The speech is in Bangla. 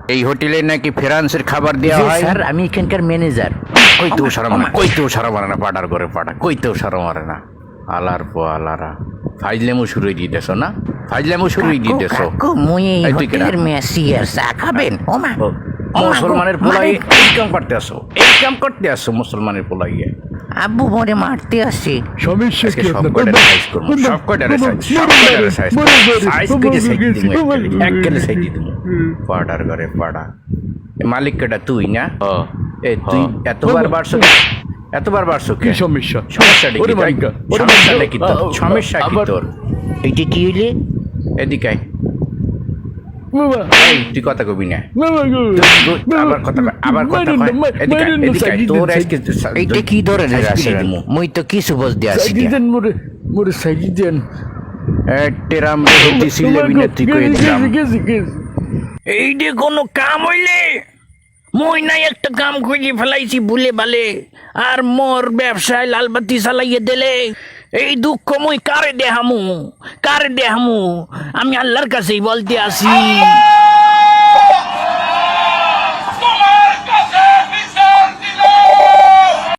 এই হোটেলে নাকি ফ্রান্সের খাবার দেওয়া হয়? স্যার আমি এখানকার ম্যানেজার। কইতেও সারা মারে না পাটার করে পাটা, কইতেও সারা মারে না। আলার পো আলারা ফাইজলেমু শুরুই দিতেছ না, ফাইজলেমু শুরুই দিতেছ। মুই এই এই তুই কেডা? হোটেলের মেসিয়ার, চা খাবেন? ওমা মুসলমানের পোলাই এই কাম করতে আসো, এই কাম করতে আসো মুসলমানের পোলাই। আব্বু মরে মারতে আসছে। সমস্যা আজকে কি সব আপনার? কয়টা সাইজ করবো, সব কয়টা সাইজ করে সাইজ দিমু, একবারে সাইজ দিমু। পাড়ার ঘরে পাড়া, মালিক কেটা তুই না? এ তুই এতবার বাড়ছো কি কে? সমস্যা? সমস্যাটা কি ওরে তাই? মাইকা, সমস্যাটা কি তোর? সমস্যা কি আবার- তোর? এইটা কি হইলে? এদিকে আয়। বাবা, এই, তুই কথা কবি না। বাবা গো, আবার কথা কয়, আবার কথা কয়। এদিকে আয়, এদিকে আয়। তোর আজকে এইটা কি ধরনের সাইজ আচরণ? দিমু। মুই তো কিছু বুঝতে আসি সাইডি না। দেন মোরে সাইডি দেন। টেরাম বেরোতে সিলেবি না তুই কয়ে দিলাম। গেছি। এই যে কোনো কাম হইলে মই নাই একটা কাম খুঁজে ফেলাইছি ভুলে ভালে, আর মোর ব্যবসায় লালবাতি চালাইয়ে দিলে এই দুঃখ মুই কারে দেহামু? আমি আল্লাহর কাছেই বলতে আসি।